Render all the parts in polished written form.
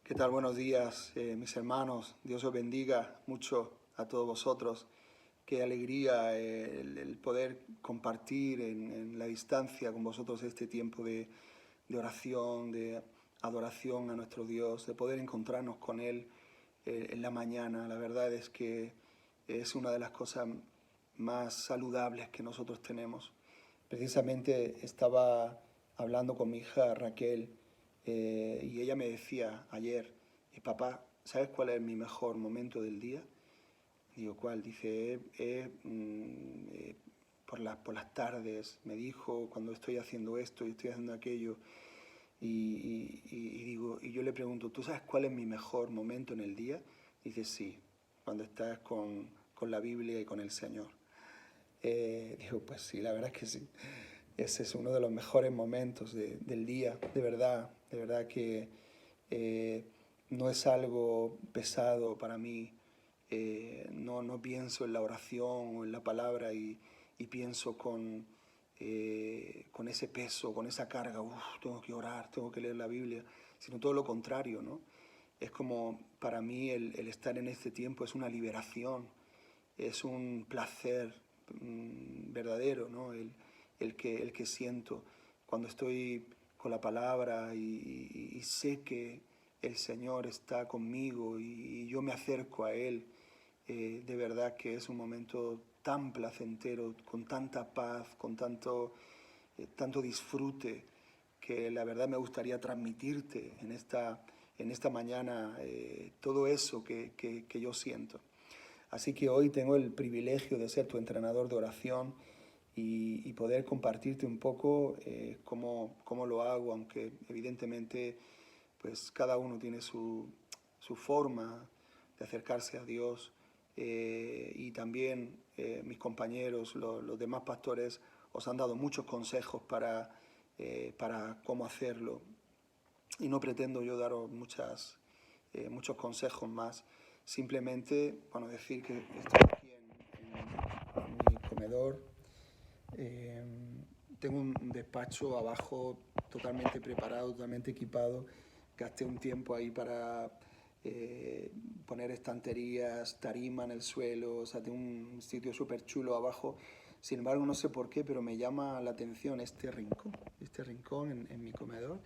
¿Qué tal? Buenos días, mis hermanos. Dios os bendiga mucho a todos vosotros. Qué alegría el poder compartir en la distancia con vosotros este tiempo de oración, de adoración a nuestro Dios, de poder encontrarnos con Él en la mañana. La verdad es que es una de las cosas más saludables que nosotros tenemos. Precisamente estaba hablando con mi hija Raquel y ella me decía ayer, papá, ¿sabes cuál es mi mejor momento del día? Digo, ¿cuál? Dice, por las tardes, me dijo, cuando estoy haciendo esto y estoy haciendo aquello. Digo, y yo le pregunto, ¿tú sabes cuál es mi mejor momento en el día? Dice, sí, cuando estás con la Biblia y con el Señor. Digo, pues sí, la verdad es que sí. Ese es uno de los mejores momentos del día, de verdad que eh, no es algo pesado para mí. No pienso en la oración o en la palabra y pienso con ese peso, con esa carga, tengo que orar, tengo que leer la Biblia, sino todo lo contrario, ¿no? Es como para mí el estar en este tiempo es una liberación, es un placer verdadero, ¿no? El que siento cuando estoy con la palabra y sé que el Señor está conmigo y yo me acerco a Él. De verdad que es un momento tan placentero, con tanta paz, con tanto disfrute, que la verdad me gustaría transmitirte en esta mañana todo eso que yo siento. Así que hoy tengo el privilegio de ser tu entrenador de oración y poder compartirte un poco cómo lo hago, aunque evidentemente pues cada uno tiene su forma de acercarse a Dios y también mis compañeros, los demás pastores, os han dado muchos consejos para cómo hacerlo y no pretendo yo daros muchos consejos más. Simplemente, bueno, decir que estoy aquí en mi comedor. Eh, Tengo un despacho abajo totalmente preparado, totalmente equipado. Gasté un tiempo ahí para poner estanterías, tarima en el suelo, o sea, tengo un sitio súper chulo abajo. Sin embargo, no sé por qué, pero me llama la atención este rincón en mi comedor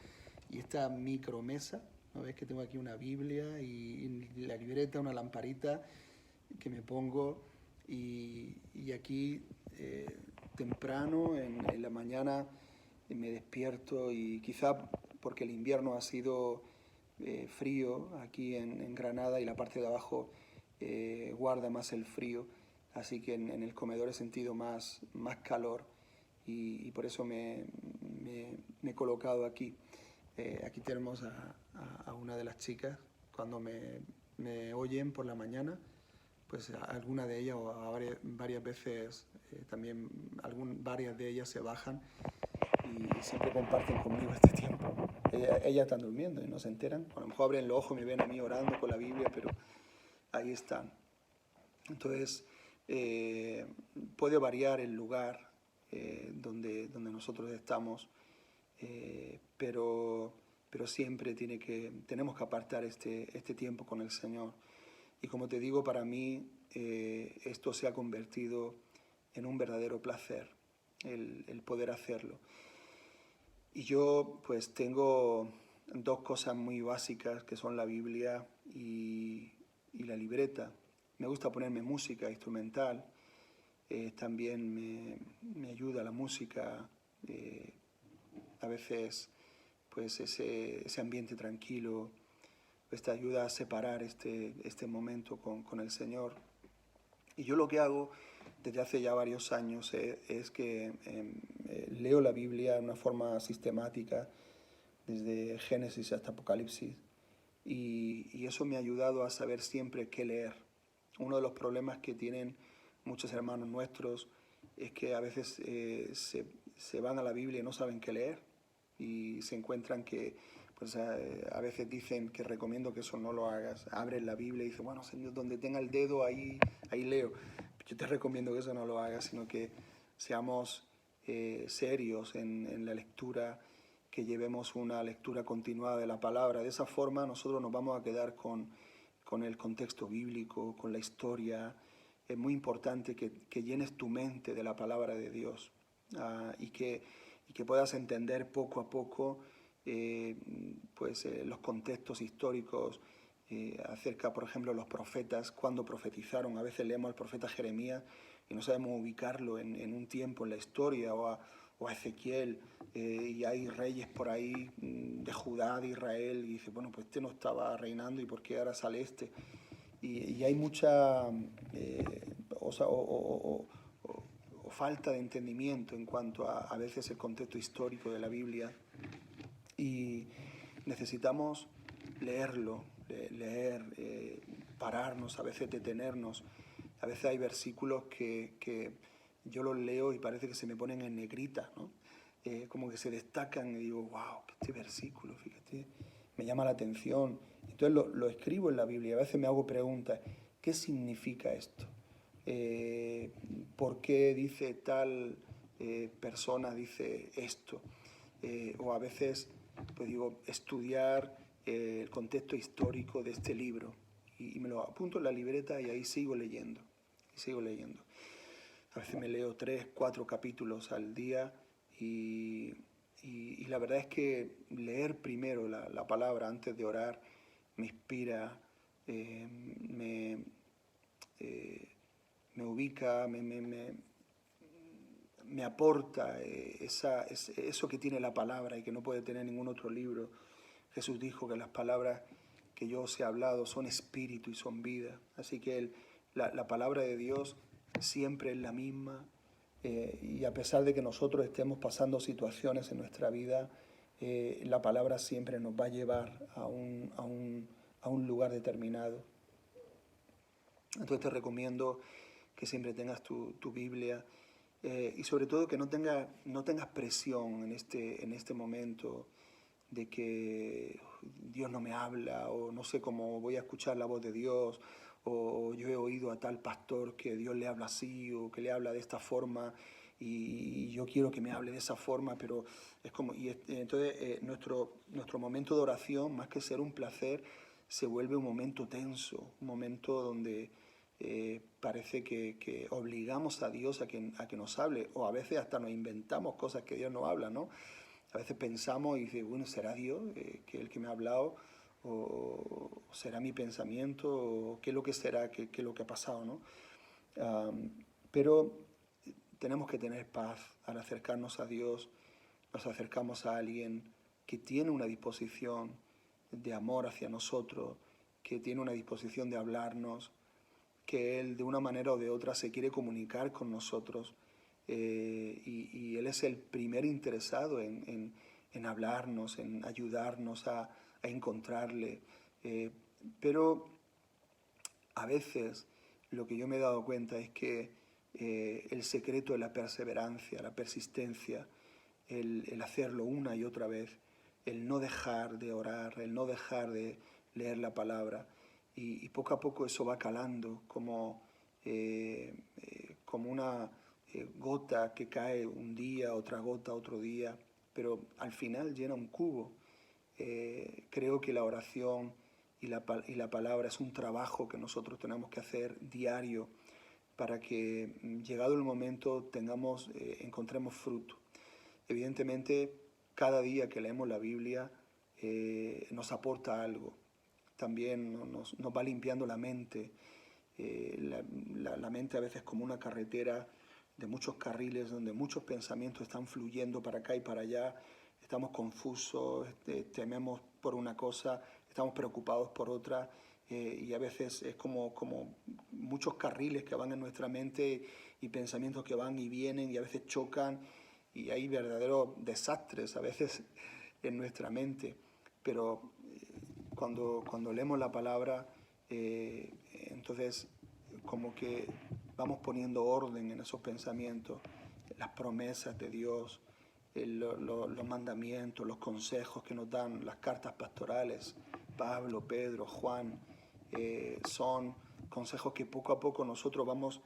y esta micromesa. ¿No ves que tengo aquí una Biblia y la libreta, una lamparita que me pongo y aquí temprano en la mañana me despierto y quizá porque el invierno ha sido frío aquí en Granada y la parte de abajo guarda más el frío, así que en el comedor he sentido más calor y por eso me he colocado aquí. Aquí tenemos a una de las chicas, cuando me oyen por la mañana, pues alguna de ellas o varias veces también varias de ellas se bajan y siempre comparten conmigo este tiempo. Ellas están durmiendo y no se enteran. A lo mejor abren los ojos y me ven a mí orando con la Biblia, pero ahí están. Entonces, eh, puede variar el lugar donde nosotros estamos, pero siempre tenemos que apartar este tiempo con el Señor. Y como te digo, para mí esto se ha convertido en un verdadero placer, el poder hacerlo. Y yo pues tengo dos cosas muy básicas que son la Biblia y la libreta. Me gusta ponerme música instrumental, también me ayuda la música, eh, a veces pues ese ambiente tranquilo, pues te ayuda a separar este momento con el Señor. Y yo lo que hago desde hace ya varios años es que leo la Biblia de una forma sistemática, desde Génesis hasta Apocalipsis, y eso me ha ayudado a saber siempre qué leer. Uno de los problemas que tienen muchos hermanos nuestros es que a veces se van a la Biblia y no saben qué leer y se encuentran que pues a veces dicen que recomiendo que eso no lo hagas. Abres la Biblia y dices, bueno, Señor, donde tenga el dedo ahí leo. Yo te recomiendo que eso no lo hagas, sino que seamos serios en la lectura, que llevemos una lectura continuada de la palabra. De esa forma nosotros nos vamos a quedar con el contexto bíblico, con la historia. Es muy importante que llenes tu mente de la palabra de Dios y que puedas entender poco a poco los contextos históricos acerca, por ejemplo, los profetas, cuando profetizaron. A veces leemos al profeta Jeremías y no sabemos ubicarlo en un tiempo en la historia, o a Ezequiel, y hay reyes por ahí de Judá, de Israel, y dice, bueno, pues este no estaba reinando, ¿y por qué ahora sale este? Y hay mucha o falta de entendimiento en cuanto a veces el contexto histórico de la Biblia, y necesitamos leerlo, pararnos, a veces detenernos. A veces hay versículos que yo los leo y parece que se me ponen en negrita, ¿no? Como que se destacan y digo, wow, este versículo, fíjate, me llama la atención. Entonces lo escribo en la Biblia, a veces me hago preguntas, ¿qué significa esto? ¿Por qué dice tal persona, dice esto? O a veces, pues digo, estudiar el contexto histórico de este libro, y me lo apunto en la libreta y ahí sigo leyendo, y sigo leyendo. A veces me leo 3, 4 capítulos al día, y la verdad es que leer primero la palabra antes de orar me inspira, me ubica, me aporta eso que tiene la palabra y que no puede tener ningún otro libro. Jesús dijo que las palabras que yo os he hablado son espíritu y son vida. Así que la palabra de Dios siempre es la misma, y a pesar de que nosotros estemos pasando situaciones en nuestra vida, la palabra siempre nos va a llevar a un lugar determinado. Entonces te recomiendo que siempre tengas tu Biblia, y sobre todo que no tengas presión en este momento de que Dios no me habla, o no sé cómo voy a escuchar la voz de Dios, o yo he oído a tal pastor que Dios le habla así o que le habla de esta forma, y yo quiero que me hable de esa forma, pero es como... Entonces nuestro momento de oración, más que ser un placer, se vuelve un momento tenso, un momento donde parece que obligamos a Dios a que nos hable, o a veces hasta nos inventamos cosas que Dios no habla, ¿no? A veces pensamos y dice, bueno, ¿será Dios que el que me ha hablado? ¿O será mi pensamiento? ¿O qué es lo que será? ¿Qué es lo que ha pasado, no? Pero tenemos que tener paz al acercarnos a Dios. Nos acercamos a alguien que tiene una disposición de amor hacia nosotros, que tiene una disposición de hablarnos, que Él de una manera o de otra se quiere comunicar con nosotros, y Él es el primer interesado en hablarnos, en ayudarnos a encontrarle. Pero a veces lo que yo me he dado cuenta es que el secreto de la perseverancia, la persistencia, el hacerlo una y otra vez, el no dejar de orar, el no dejar de leer la palabra, y poco a poco eso va calando como una gota que cae un día, otra gota otro día, pero al final llena un cubo. Creo que la oración y la palabra es un trabajo que nosotros tenemos que hacer diario para que, llegado el momento, encontremos fruto. Evidentemente, cada día que leemos la Biblia nos aporta algo. También nos va limpiando la mente. La mente a veces como una carretera de muchos carriles donde muchos pensamientos están fluyendo para acá y para allá. Estamos confusos, tememos por una cosa, estamos preocupados por otra, y a veces es como muchos carriles que van en nuestra mente y pensamientos que van y vienen y a veces chocan, y hay verdaderos desastres a veces en nuestra mente. Pero cuando leemos la palabra, entonces como que vamos poniendo orden en esos pensamientos, las promesas de Dios, los mandamientos, los consejos que nos dan las cartas pastorales, Pablo, Pedro, Juan, son consejos que poco a poco nosotros vamos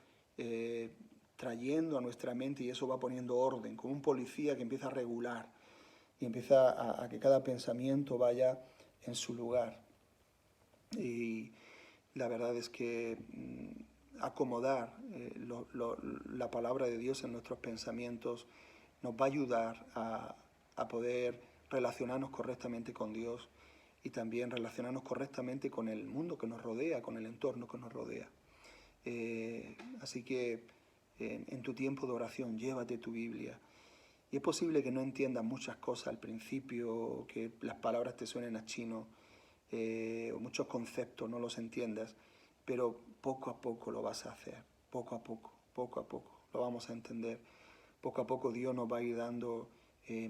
trayendo a nuestra mente, y eso va poniendo orden, como un policía que empieza a regular. y empieza a que cada pensamiento vaya en su lugar. Y la verdad es que acomodar la palabra de Dios en nuestros pensamientos nos va a ayudar a poder relacionarnos correctamente con Dios y también relacionarnos correctamente con el mundo que nos rodea, con el entorno que nos rodea. Así que en tu tiempo de oración llévate tu Biblia. Y es posible que no entiendas muchas cosas al principio, que las palabras te suenen a chino, o muchos conceptos no los entiendas, pero poco a poco lo vas a hacer, poco a poco lo vamos a entender. Poco a poco Dios nos va a ir dando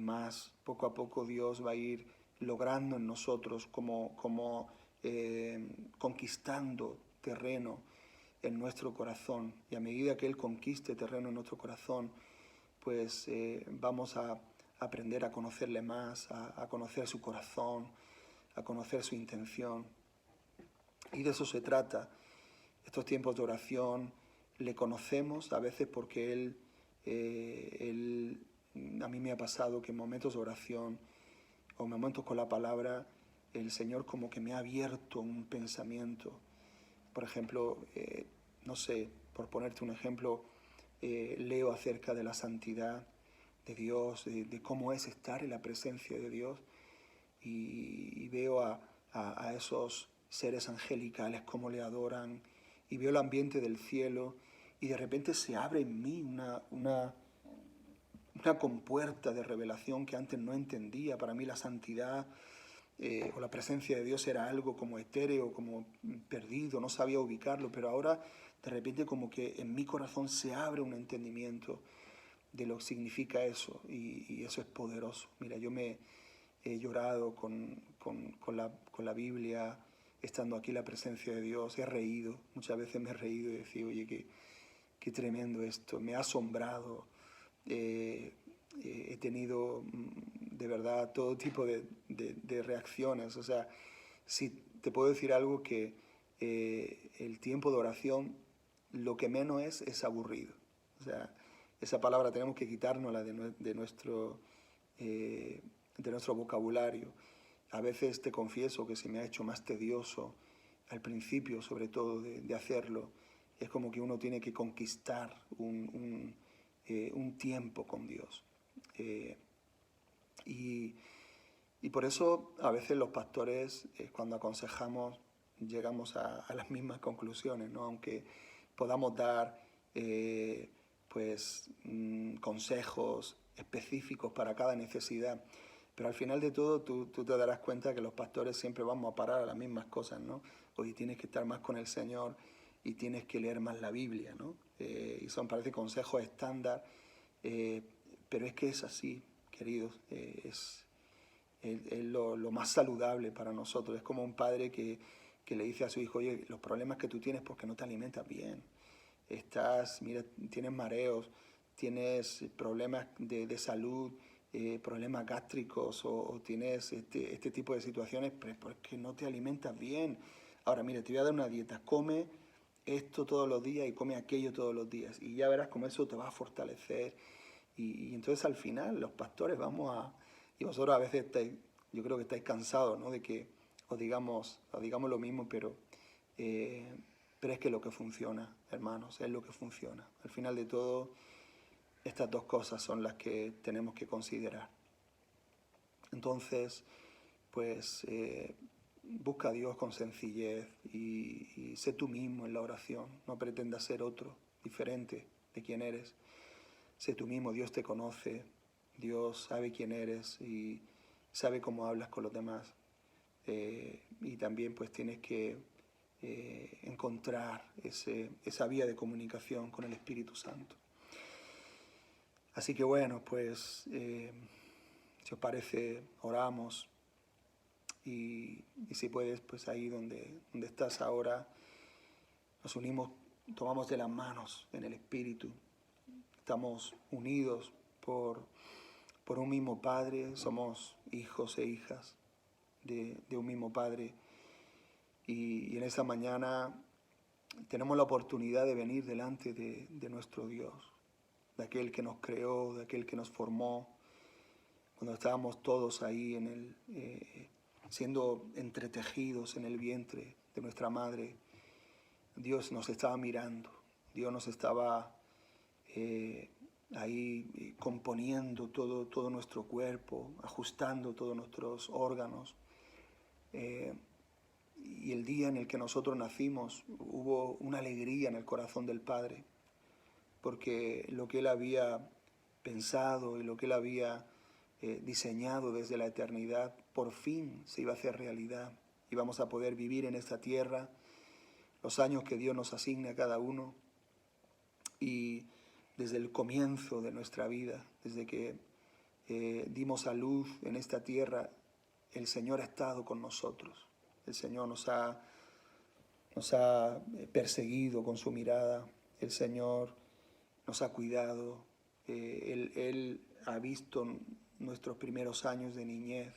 más, poco a poco Dios va a ir logrando en nosotros como conquistando terreno en nuestro corazón. Y a medida que Él conquiste terreno en nuestro corazón, pues vamos a aprender a conocerle más, a conocer su corazón, a conocer su intención. Y de eso se trata. Estos tiempos de oración le conocemos a veces porque a mí me ha pasado que en momentos de oración o momentos con la palabra, el Señor como que me ha abierto un pensamiento. Por ejemplo, no sé, por ponerte un ejemplo, leo acerca de la santidad de Dios, de cómo es estar en la presencia de Dios, y veo a esos seres angelicales cómo le adoran, y veo el ambiente del cielo, y de repente se abre en mí una compuerta de revelación que antes no entendía. Para mí la santidad o la presencia de Dios era algo como etéreo, como perdido, no sabía ubicarlo, pero ahora de repente como que en mi corazón se abre un entendimiento de lo que significa eso, y eso es poderoso. Mira, yo me he llorado con la Biblia, estando aquí en la presencia de Dios, he reído, muchas veces me he reído y decía, oye, qué tremendo esto, me ha asombrado. He tenido de verdad todo tipo de reacciones. O sea, si te puedo decir algo, que el tiempo de oración lo que menos es aburrido. O sea, esa palabra tenemos que quitárnosla de nuestro vocabulario. A veces te confieso que se me ha hecho más tedioso al principio, sobre todo de hacerlo. Es como que uno tiene que conquistar un tiempo con Dios. Y por eso a veces los pastores, cuando aconsejamos, llegamos a las mismas conclusiones, ¿no? Aunque podamos dar consejos específicos para cada necesidad. Pero al final de todo tú te darás cuenta que los pastores siempre vamos a parar a las mismas cosas, ¿no? Oye, tienes que estar más con el Señor y tienes que leer más la Biblia, ¿no? Y son, parece, consejos estándar, pero es que es así, queridos, es lo más saludable para nosotros. Es como un padre que le dice a su hijo, oye, los problemas que tú tienes porque no te alimentas bien. Mira, tienes mareos, tienes problemas de salud, problemas gástricos, o tienes este tipo de situaciones porque no te alimentas bien. Ahora, mira, te voy a dar una dieta, come esto todos los días y come aquello todos los días, y ya verás cómo eso te va a fortalecer. Y entonces al final los pastores y vosotros a veces yo creo que estáis cansados, ¿no? De que os digamos lo mismo, pero es que lo que funciona, hermanos, es lo que funciona. Al final de todo, estas dos cosas son las que tenemos que considerar. Entonces, pues busca a Dios con sencillez y sé tú mismo en la oración. No pretendas ser otro, diferente de quien eres. Sé tú mismo, Dios te conoce, Dios sabe quién eres y sabe cómo hablas con los demás. Y también pues tienes que encontrar esa vía de comunicación con el Espíritu Santo. Así que bueno, pues si os parece, oramos, y si puedes, pues ahí donde estás ahora, nos unimos, tomamos de las manos en el Espíritu. Estamos unidos por un mismo Padre, somos hijos e hijas de un mismo Padre. Y en esa mañana tenemos la oportunidad de venir delante de nuestro Dios, de aquel que nos creó, de aquel que nos formó. cuando estábamos todos ahí siendo entretejidos en el vientre de nuestra madre, Dios nos estaba mirando, Dios nos estaba ahí componiendo todo nuestro cuerpo, ajustando todos nuestros órganos. Y el día en el que nosotros nacimos hubo una alegría en el corazón del Padre, porque lo que Él había pensado y lo que Él había diseñado desde la eternidad, por fin se iba a hacer realidad. Íbamos a poder vivir en esta tierra los años que Dios nos asigne a cada uno. Y desde el comienzo de nuestra vida, desde que dimos a luz en esta tierra, el Señor ha estado con nosotros. El Señor nos ha perseguido con su mirada. El Señor nos ha cuidado. Él ha visto nuestros primeros años de niñez.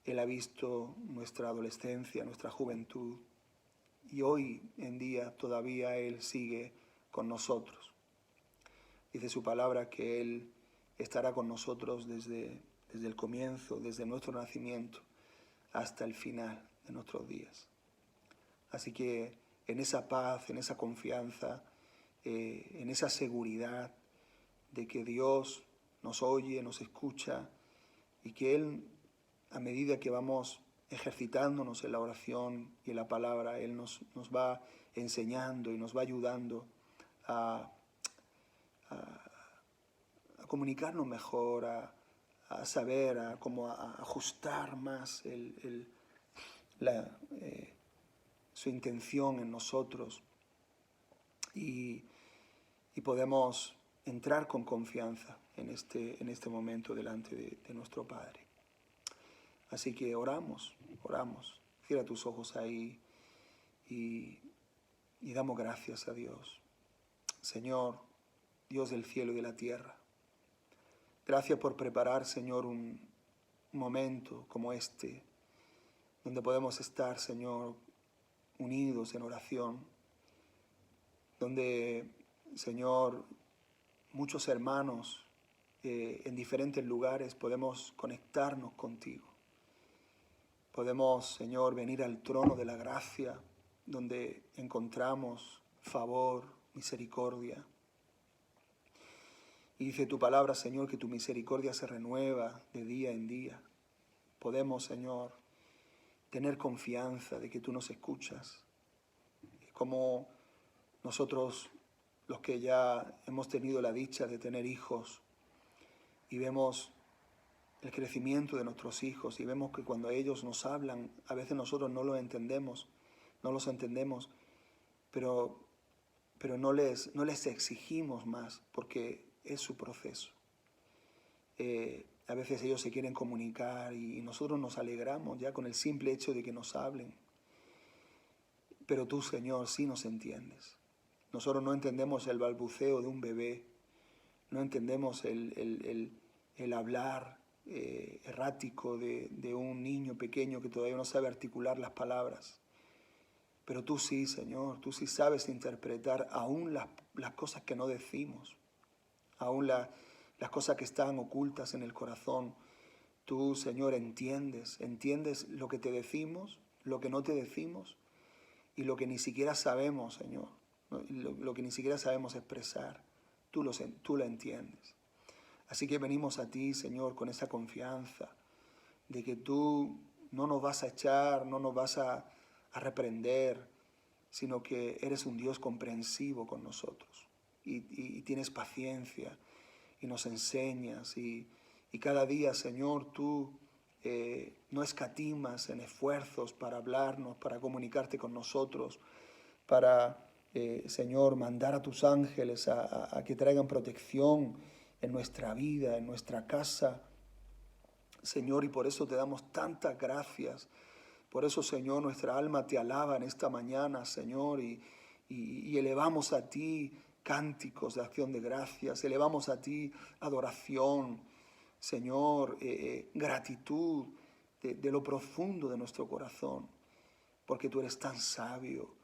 Él ha visto nuestra adolescencia, nuestra juventud. Y hoy en día todavía Él sigue con nosotros. Dice su palabra que Él estará con nosotros desde el comienzo, desde nuestro nacimiento hasta el final de nuestros días. Así que en esa paz, en esa confianza, en esa seguridad de que Dios nos oye, nos escucha y que Él, a medida que vamos ejercitándonos en la oración y en la palabra, Él nos va enseñando y nos va ayudando a comunicarnos mejor, a saber, a ajustar más su intención en nosotros y podemos entrar con confianza en este momento delante de nuestro Padre. Así que oramos. Cierra tus ojos ahí y damos gracias a Dios. Señor, Dios del cielo y de la tierra, gracias por preparar, Señor, un momento como este, donde podemos estar, Señor, unidos en oración, donde, Señor, muchos hermanos en diferentes lugares podemos conectarnos contigo. Podemos, Señor, venir al trono de la gracia, donde encontramos favor, misericordia. Y dice tu palabra, Señor, que tu misericordia se renueva de día en día. Podemos, Señor, tener confianza de que tú nos escuchas. Como nosotros, los que ya hemos tenido la dicha de tener hijos, y vemos el crecimiento de nuestros hijos, y vemos que cuando ellos nos hablan, a veces nosotros no los entendemos, pero no les exigimos más, porque es su proceso. A veces ellos se quieren comunicar y nosotros nos alegramos ya con el simple hecho de que nos hablen. Pero tú, Señor, sí nos entiendes. Nosotros no entendemos el balbuceo de un bebé, no entendemos el hablar errático de un niño pequeño que todavía no sabe articular las palabras. Pero tú sí, Señor, tú sí sabes interpretar aún las cosas que no decimos, aún las cosas que están ocultas en el corazón. Tú, Señor, entiendes lo que te decimos, lo que no te decimos y lo que ni siquiera sabemos, Señor, lo que ni siquiera sabemos expresar. Tú lo entiendes. Así que venimos a ti, Señor, con esa confianza de que tú no nos vas a echar, no nos vas a reprender, sino que eres un Dios comprensivo con nosotros y tienes paciencia y nos enseñas y cada día, Señor, tú no escatimas en esfuerzos para hablarnos, para comunicarte con nosotros, para, Señor, mandar a tus ángeles a que traigan protección en nuestra vida, en nuestra casa, Señor, y por eso te damos tantas gracias. Por eso, Señor, nuestra alma te alaba en esta mañana, Señor, y elevamos a ti cánticos de acción de gracias, elevamos a ti adoración, Señor, gratitud de lo profundo de nuestro corazón, porque tú eres tan sabio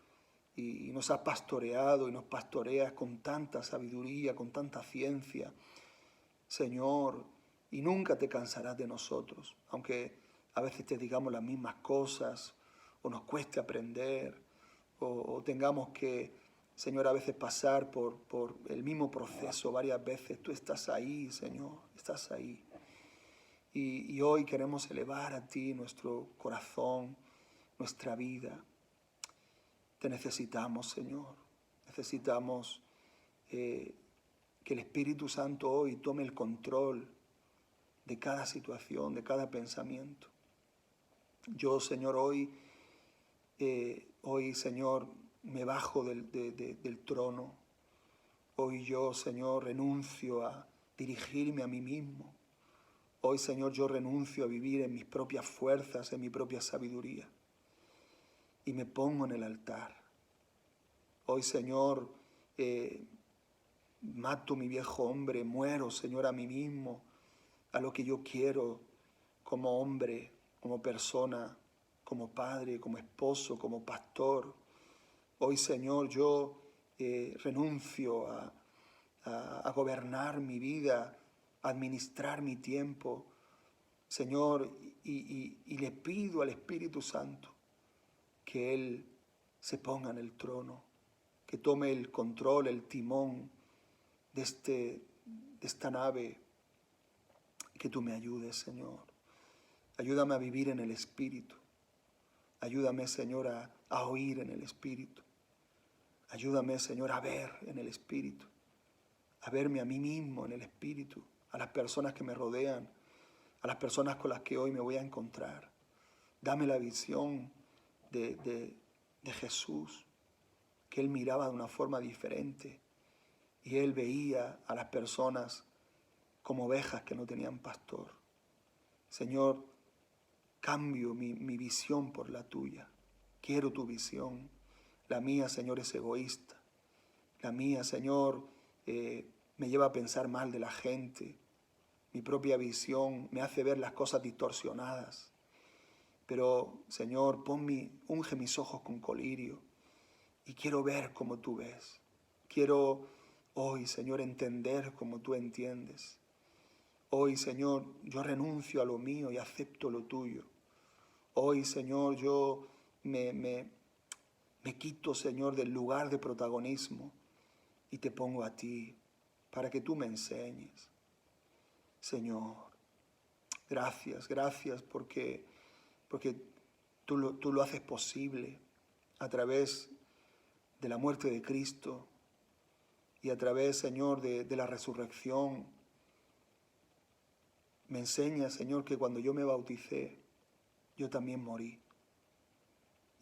y nos has pastoreado y nos pastoreas con tanta sabiduría, con tanta ciencia. Señor, y nunca te cansarás de nosotros, aunque a veces te digamos las mismas cosas o nos cueste aprender o tengamos que, Señor, a veces pasar por el mismo proceso varias veces. Tú estás ahí, Señor, estás ahí. Y hoy queremos elevar a ti nuestro corazón, nuestra vida. Te necesitamos, Señor. Necesitamos que el Espíritu Santo hoy tome el control de cada situación, de cada pensamiento. Yo, Señor, hoy, Señor, me bajo del trono. Hoy yo, Señor, renuncio a dirigirme a mí mismo. Hoy, Señor, yo renuncio a vivir en mis propias fuerzas, en mi propia sabiduría. Y me pongo en el altar. Hoy, Señor, mato mi viejo hombre, muero, Señor, a mí mismo, a lo que yo quiero como hombre, como persona, como padre, como esposo, como pastor. Hoy, Señor, yo renuncio a gobernar mi vida, a administrar mi tiempo, Señor, y le pido al Espíritu Santo que Él se ponga en el trono, que tome el control, el timón de esta nave, que tú me ayudes, Señor. Ayúdame a vivir en el Espíritu. Ayúdame, Señor, a oír en el Espíritu. Ayúdame, Señor, a ver en el Espíritu. A verme a mí mismo en el Espíritu, a las personas que me rodean, a las personas con las que hoy me voy a encontrar. Dame la visión de Jesús, que Él miraba de una forma diferente y Él veía a las personas como ovejas que no tenían pastor. Señor, cambio mi visión por la tuya. Quiero tu visión. La mía, Señor, es egoísta. La mía, Señor, me lleva a pensar mal de la gente. Mi propia visión me hace ver las cosas distorsionadas. Pero, Señor, unge mis ojos con colirio y quiero ver como tú ves. Quiero hoy, Señor, entender como tú entiendes. Hoy, Señor, yo renuncio a lo mío y acepto lo tuyo. Hoy, Señor, yo me quito, Señor, del lugar de protagonismo y te pongo a ti para que tú me enseñes. Señor, gracias porque tú lo haces posible a través de la muerte de Cristo y a través, Señor, de la resurrección. Me enseñas, Señor, que cuando yo me bauticé, yo también morí.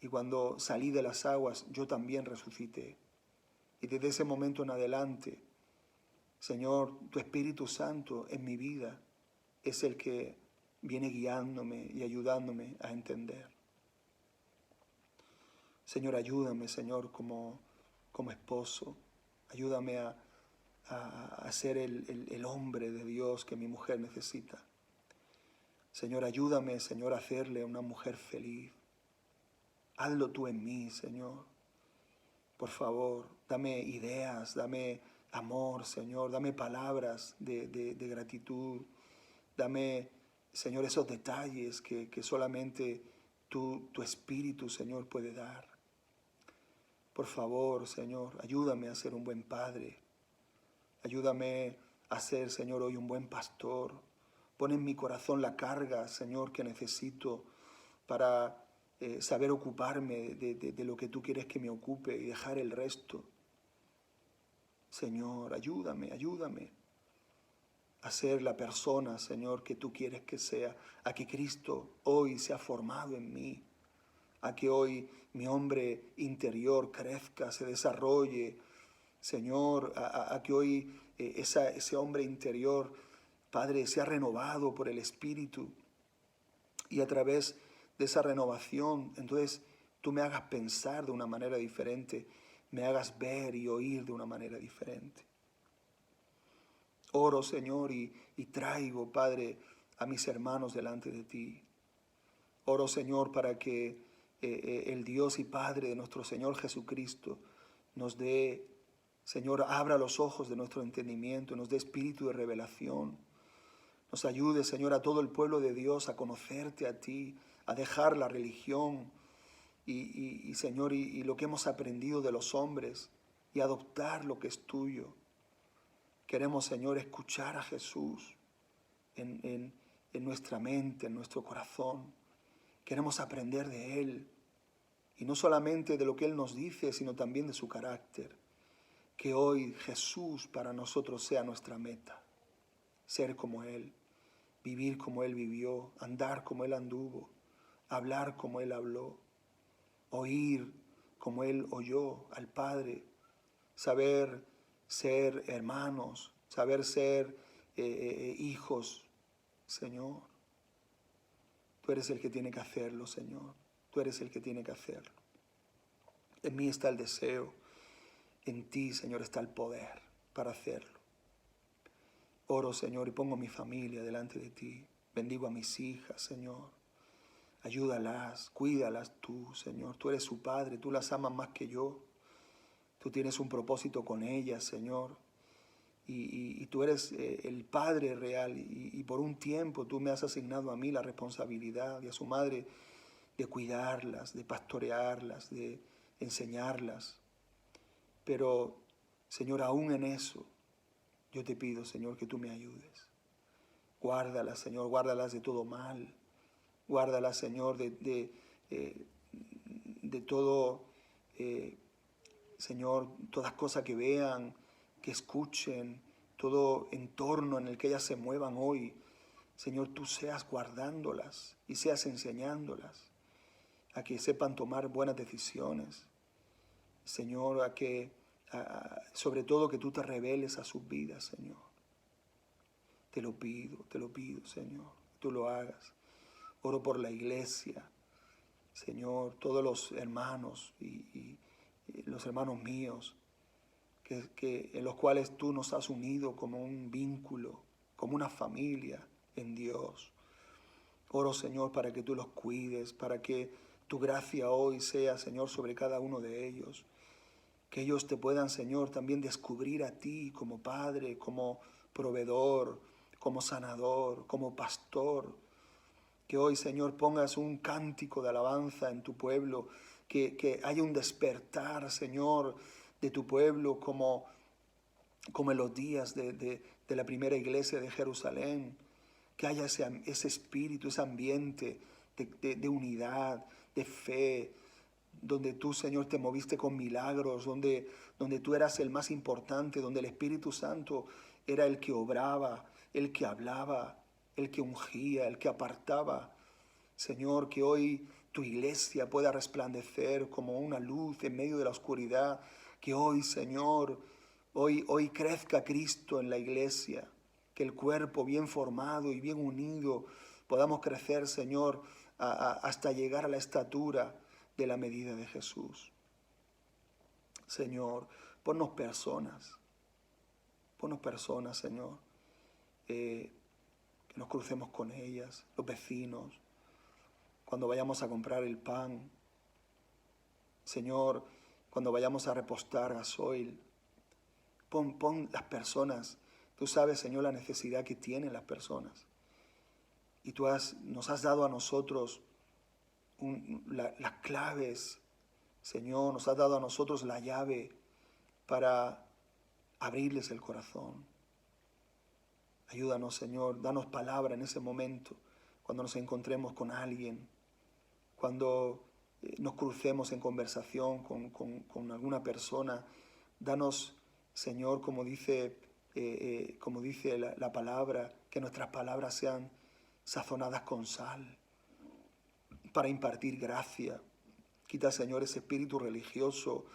Y cuando salí de las aguas, yo también resucité. Y desde ese momento en adelante, Señor, tu Espíritu Santo en mi vida es el que viene guiándome y ayudándome a entender. Señor, ayúdame, Señor, como esposo. Ayúdame a ser el hombre de Dios que mi mujer necesita. Señor, ayúdame, Señor, a hacerle una mujer feliz. Hazlo tú en mí, Señor. Por favor, dame ideas, dame amor, Señor. Dame palabras de gratitud. Dame, Señor, esos detalles que solamente tu Espíritu, Señor, puede dar. Por favor, Señor, ayúdame a ser un buen padre. Ayúdame a ser, Señor, hoy un buen pastor. Pon en mi corazón la carga, Señor, que necesito para saber ocuparme de lo que tú quieres que me ocupe y dejar el resto. Señor, ayúdame a ser la persona, Señor, que tú quieres que sea, a que Cristo hoy se ha formado en mí, a que hoy mi hombre interior crezca, se desarrolle, Señor, a que hoy ese hombre interior, Padre, sea renovado por el Espíritu y a través de esa renovación, entonces tú me hagas pensar de una manera diferente, me hagas ver y oír de una manera diferente. Oro, Señor, y traigo, Padre, a mis hermanos delante de ti. Oro, Señor, para que el Dios y Padre de nuestro Señor Jesucristo nos dé, Señor, abra los ojos de nuestro entendimiento, nos dé espíritu de revelación, Nos ayude, Señor, a todo el pueblo de Dios a conocerte a ti, a dejar la religión y Señor, y lo que hemos aprendido de los hombres y adoptar lo que es tuyo. Queremos, Señor, escuchar a Jesús en nuestra mente, en nuestro corazón. Queremos aprender de Él, y no solamente de lo que Él nos dice, sino también de su carácter. Que hoy Jesús para nosotros sea nuestra meta. Ser como Él, vivir como Él vivió, andar como Él anduvo, hablar como Él habló, oír como Él oyó al Padre, saber ser hermanos, saber ser hijos. Señor, tú eres el que tiene que hacerlo, Señor. Tú eres el que tiene que hacerlo. En mí está el deseo. En ti, Señor, está el poder para hacerlo. Oro, Señor, y pongo mi familia delante de ti. Bendigo a mis hijas, Señor. Ayúdalas, cuídalas tú, Señor. Tú eres su padre, tú las amas más que yo. Tú tienes un propósito con ellas, Señor. Y tú eres el Padre real. Y por un tiempo tú me has asignado a mí la responsabilidad y a su madre de cuidarlas, de pastorearlas, de enseñarlas. Pero, Señor, aún en eso, yo te pido, Señor, que tú me ayudes. Guárdalas, Señor, guárdalas de todo mal. Guárdalas, Señor, de todo, Señor, todas cosas que vean, que escuchen, todo entorno en el que ellas se muevan hoy. Señor, tú seas guardándolas y seas enseñándolas a que sepan tomar buenas decisiones. Señor, sobre todo que tú te reveles a sus vidas, Señor. Te lo pido, Señor, que tú lo hagas. Oro por la iglesia, Señor, todos los hermanos y los hermanos míos, en los cuales tú nos has unido como un vínculo, como una familia en Dios. Oro, Señor, para que tú los cuides, para que tu gracia hoy sea, Señor, sobre cada uno de ellos. Que ellos te puedan, Señor, también descubrir a ti como Padre, como proveedor, como sanador, como pastor. Que hoy, Señor, pongas un cántico de alabanza en tu pueblo, que haya un despertar, Señor, de tu pueblo como en los días de la primera iglesia de Jerusalén. Que haya ese espíritu, ese ambiente de unidad, de fe, donde tú, Señor, te moviste con milagros, donde tú eras el más importante, donde el Espíritu Santo era el que obraba, el que hablaba, el que ungía, el que apartaba. Señor, que hoy tu iglesia pueda resplandecer como una luz en medio de la oscuridad. Que hoy, Señor, hoy crezca Cristo en la iglesia. Que el cuerpo bien formado y bien unido podamos crecer, Señor, hasta llegar a la estatura de la medida de Jesús. Señor, ponnos personas, Señor, que nos crucemos con ellas, los vecinos, cuando vayamos a comprar el pan, Señor, cuando vayamos a repostar gasoil, pon las personas. Tú sabes, Señor, la necesidad que tienen las personas. Y tú nos has dado a nosotros las claves, Señor, nos has dado a nosotros la llave para abrirles el corazón. Ayúdanos, Señor, danos palabra en ese momento, cuando nos encontremos con alguien, cuando nos crucemos en conversación con alguna persona. Danos, Señor, como dice la palabra, que nuestras palabras sean sazonadas con sal, para impartir gracia. Quita, Señor, ese espíritu religioso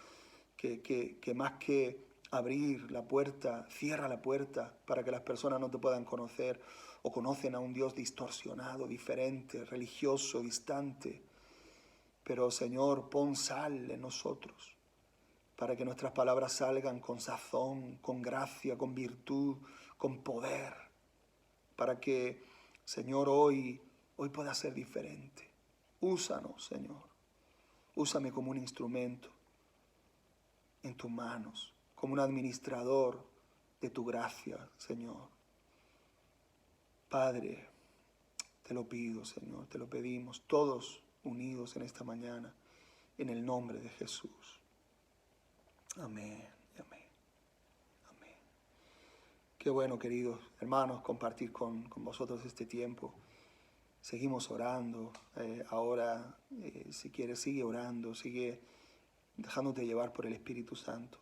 que más que abrir la puerta, cierra la puerta para que las personas no te puedan conocer, o conocen a un Dios distorsionado, diferente, religioso, distante. Pero, Señor, pon sal en nosotros para que nuestras palabras salgan con sazón, con gracia, con virtud, con poder, para que, Señor, hoy pueda ser diferente. Úsanos, Señor. Úsame como un instrumento en tus manos, como un administrador de tu gracia, Señor. Padre, te lo pido, Señor, te lo pedimos, todos unidos en esta mañana, en el nombre de Jesús. Amén, amén, amén. Qué bueno, queridos hermanos, compartir con vosotros este tiempo. Seguimos orando. Ahora, si quieres, sigue orando, sigue dejándote llevar por el Espíritu Santo.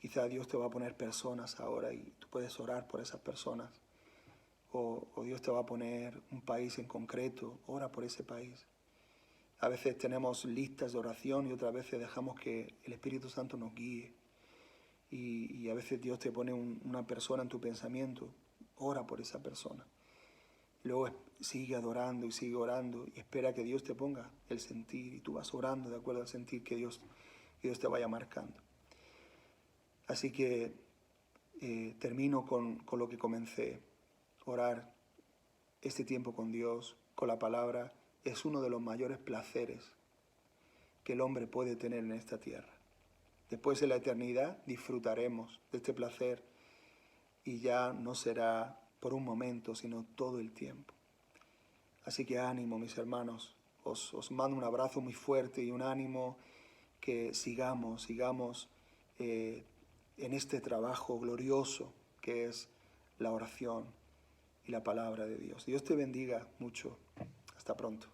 Quizá Dios te va a poner personas ahora y tú puedes orar por esas personas. O Dios te va a poner un país en concreto, ora por ese país. A veces tenemos listas de oración y otras veces dejamos que el Espíritu Santo nos guíe. Y a veces Dios te pone una persona en tu pensamiento, ora por esa persona. Luego sigue adorando y sigue orando y espera que Dios te ponga el sentir y tú vas orando de acuerdo al sentir que Dios te vaya marcando. Así que termino con lo que comencé. Orar este tiempo con Dios, con la palabra, es uno de los mayores placeres que el hombre puede tener en esta tierra. Después en la eternidad disfrutaremos de este placer y ya no será por un momento, sino todo el tiempo. Así que ánimo, mis hermanos, os mando un abrazo muy fuerte y un ánimo que sigamos en este trabajo glorioso que es la oración y la palabra de Dios. Dios te bendiga mucho. Hasta pronto.